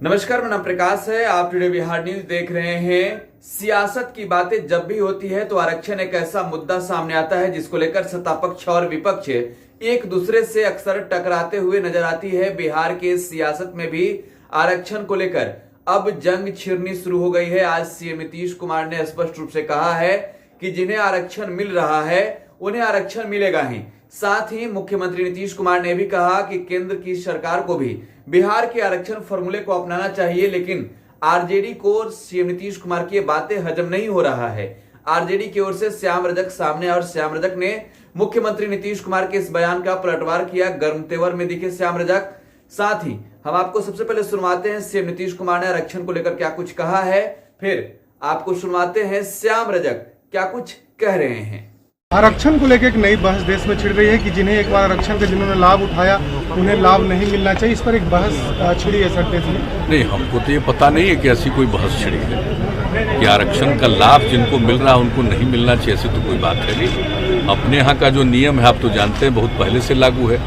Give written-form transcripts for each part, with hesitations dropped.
नमस्कार, मेरा नाम प्रकाश है। आप टुडे बिहार न्यूज देख रहे हैं। सियासत की बातें जब भी होती है तो आरक्षण एक ऐसा मुद्दा सामने आता है जिसको लेकर सत्ता पक्ष और विपक्ष एक दूसरे से अक्सर टकराते हुए नजर आती है। बिहार के सियासत में भी आरक्षण को लेकर अब जंग छिड़नी शुरू हो गई है। आज सीएम नीतीश कुमार ने स्पष्ट रूप से कहा है कि जिन्हें आरक्षण मिल रहा है उन्हें आरक्षण मिलेगा ही। साथ ही मुख्यमंत्री नीतीश कुमार ने भी कहा कि केंद्र की सरकार को भी बिहार के आरक्षण फॉर्मूले को अपनाना चाहिए, लेकिन आरजेडी को सीएम नीतीश कुमार की बातें हजम नहीं हो रहा है। आरजेडी की ओर से श्याम रजक सामने और श्याम रजक ने मुख्यमंत्री नीतीश कुमार के इस बयान का पलटवार किया। गर्म तेवर में दिखे श्याम रजक। साथ ही हम आपको सबसे पहले सुनवाते हैं सीएम नीतीश कुमार ने आरक्षण को लेकर क्या कुछ कहा है, फिर आपको सुनवाते हैं श्याम रजक क्या कुछ कह रहे हैं। आरक्षण को लेकर एक नई बहस देश में छिड़ रही है कि जिन्हें एक बार आरक्षण का जिन्होंने लाभ उठाया उन्हें लाभ नहीं मिलना चाहिए। इस पर एक बहस छिड़ी है सर देश में। नहीं, हमको तो ये पता नहीं है कि ऐसी कोई बहस छिड़ी है कि आरक्षण का लाभ जिनको मिल रहा है उनको नहीं मिलना चाहिए, ऐसी तो कोई बात है नहीं। अपने यहाँ का जो नियम है आप तो जानते हैं बहुत पहले से लागू है,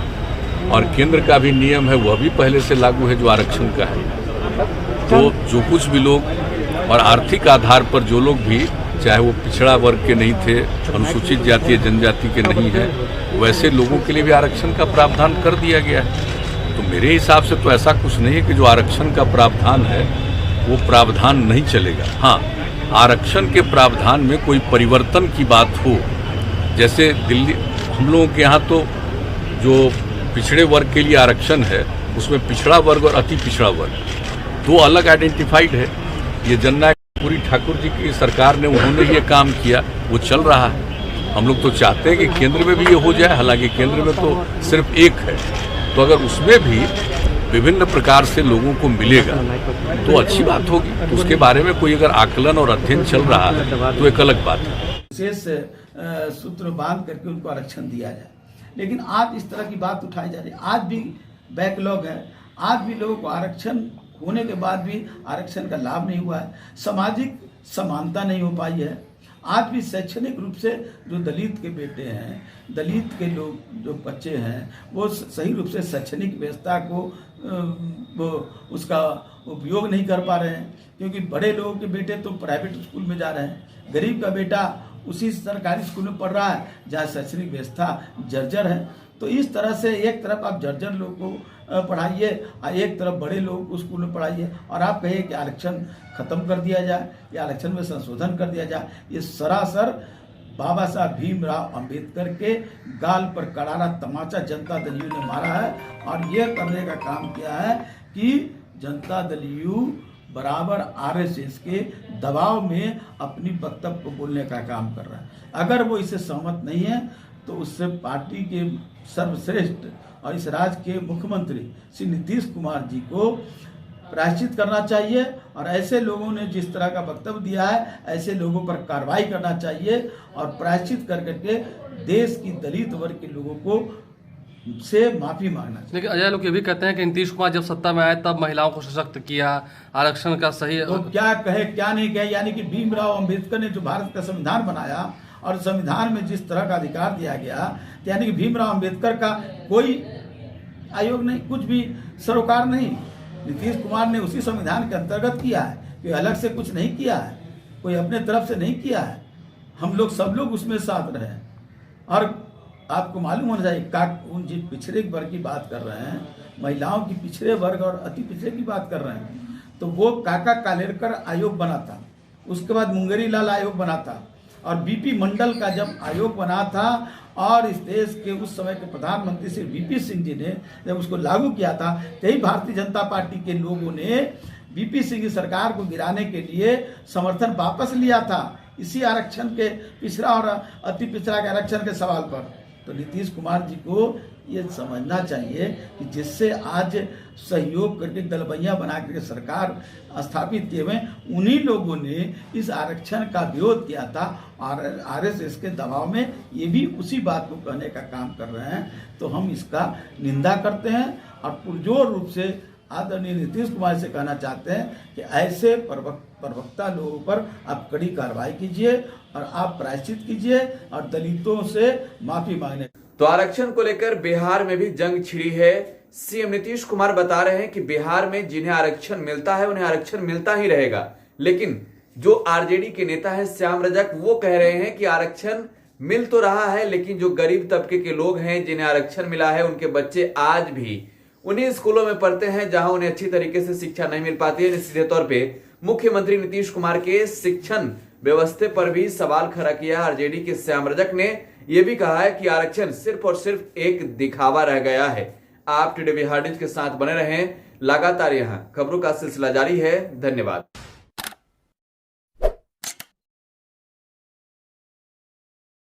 और केंद्र का भी नियम है वह भी पहले से लागू है जो आरक्षण का है। तो जो कुछ भी लोग और आर्थिक आधार पर जो लोग भी, चाहे वो पिछड़ा वर्ग के नहीं थे, अनुसूचित जाति जनजाति के नहीं है, वैसे लोगों के लिए भी आरक्षण का प्रावधान कर दिया गया है। तो मेरे हिसाब से तो ऐसा कुछ नहीं है कि जो आरक्षण का प्रावधान है वो प्रावधान नहीं चलेगा। हाँ, आरक्षण के प्रावधान में कोई परिवर्तन की बात हो, जैसे दिल्ली, हम लोगों के यहाँ तो जो पिछड़े वर्ग के लिए आरक्षण है उसमें पिछड़ा वर्ग और अति पिछड़ा वर्ग दो अलग आइडेंटिफाइड है। ये जननायक पूरी ठाकुर जी की सरकार ने उन्होंने ये काम किया, वो चल रहा है। हम लोग तो चाहते हैं कि केंद्र में भी ये हो जाए, हालांकि केंद्र में तो सिर्फ एक है। तो अगर उसमें भी विभिन्न प्रकार से लोगों को मिलेगा तो अच्छी बात होगी। तो उसके बारे में कोई अगर आकलन और अध्ययन चल रहा है तो एक अलग बात है। विशेष सूत्र बांध करके उनको आरक्षण दिया जाए, लेकिन आज इस तरह की बात उठाई जा रही है। आज भी बैकलॉग है, आज भी लोगों को आरक्षण होने के बाद भी आरक्षण का लाभ नहीं हुआ है। सामाजिक समानता नहीं हो पाई है। आज भी शैक्षणिक रूप से जो दलित के बेटे हैं, दलित के लोग जो बच्चे हैं, वो सही रूप से शैक्षणिक व्यवस्था को वो उसका उपयोग नहीं कर पा रहे हैं, क्योंकि बड़े लोगों के बेटे तो प्राइवेट स्कूल में जा रहे हैं, गरीब का बेटा उसी सरकारी स्कूल में पढ़ रहा है जहाँ शैक्षणिक व्यवस्था जर्जर है। तो इस तरह से एक तरफ आप जर्जर लोग को पढ़ाइए और एक तरफ बड़े लोग उस स्कूल में पढ़ाइए, और आप कहिए कि आरक्षण खत्म कर दिया जाए या आरक्षण में संशोधन कर दिया जाए। ये सरासर बाबा साहब भीमराव अंबेडकर के गाल पर करारा तमाचा जनता दल यू ने मारा है, और ये करने का काम किया है कि जनता दल यू बराबर आरएसएस के दबाव में अपनी वक्तव्य को बोलने का काम कर रहा है। अगर वो इससे सहमत नहीं है तो उससे पार्टी के सर्वश्रेष्ठ और इस राज्य के मुख्यमंत्री श्री नीतीश कुमार जी को प्रायश्चित करना चाहिए, और ऐसे लोगों ने जिस तरह का वक्तव्य दिया है ऐसे लोगों पर कार्रवाई करना चाहिए, और प्रायश्चित कर करके देश की दलित वर्ग के लोगों को से माफी मांगना चाहिए। लेकिन अजय लोग ये भी कहते हैं कि नीतीश कुमार जब सत्ता में आए तब महिलाओं को सशक्त किया, आरक्षण का सही तो क्या कहे क्या नहीं कहे। यानी कि भीमराव अंबेडकर ने जो भारत का संविधान बनाया और संविधान में जिस तरह का अधिकार दिया गया, यानी कि भीमराव अंबेडकर का कोई आयोग नहीं, कुछ भी सरोकार नहीं, नीतीश कुमार ने उसी संविधान के अंतर्गत किया है, कोई अलग से कुछ नहीं किया है, कोई अपने तरफ से नहीं किया है। हम लोग सब लोग उसमें साथ रहे। और आपको मालूम होना चाहिए उन जिन पिछड़े वर्ग की बात कर रहे हैं, महिलाओं की पिछड़े वर्ग और अति पिछड़े की बात कर रहे हैं, तो वो काका कालेरकर आयोग बना था, उसके बाद मुंगेरी लाल आयोग बना था, और बीपी मंडल का जब आयोग बना था और इस देश के उस समय के प्रधानमंत्री श्री वीपी सिंह जी ने जब उसको लागू किया था, यही भारतीय जनता पार्टी के लोगों ने वीपी सिंह की सरकार को गिराने के लिए समर्थन वापस लिया था, इसी आरक्षण के पिछड़ा और अति पिछड़ा के आरक्षण के सवाल पर। तो नीतीश कुमार जी को ये समझना चाहिए कि जिससे आज सहयोग करके दलबैया बना करके सरकार स्थापित किए हुए उन्हीं लोगों ने इस आरक्षण का विरोध किया था, और आरएसएस के दबाव में ये भी उसी बात को कहने का काम कर रहे हैं। तो हम इसका निंदा करते हैं और पुरजोर रूप से आदरणीय नीतीश कुमार से कहना चाहते हैं कि ऐसे प्रवक्ता लोगों पर आप कड़ी कार्रवाई कीजिए और आप प्रायश्चित कीजिए और दलितों से माफी मांगने। तो आरक्षण को लेकर बिहार में भी जंग छिड़ी है। सीएम नीतीश कुमार बता रहे हैं कि बिहार में जिन्हें आरक्षण मिलता है उन्हें आरक्षण मिलता ही रहेगा, लेकिन जो आरजेडी के नेता है श्याम रजक, वो कह रहे हैं कि आरक्षण मिल तो रहा है, लेकिन जो गरीब तबके के लोग हैं जिन्हें आरक्षण मिला है उनके बच्चे आज भी उन्हीं स्कूलों में पढ़ते हैं जहां उन्हें अच्छी तरीके से शिक्षा नहीं मिल पाती है। सीधे तौर पे मुख्यमंत्री नीतीश कुमार के शिक्षण व्यवस्था पर भी सवाल खड़ा किया। आरजेडी के श्याम रजक ने यह भी कहा है कि आरक्षण सिर्फ और सिर्फ एक दिखावा रह गया है। आप टुडे बिहार न्यूज के साथ बने रहें, लगातार यहाँ खबरों का सिलसिला जारी है। धन्यवाद।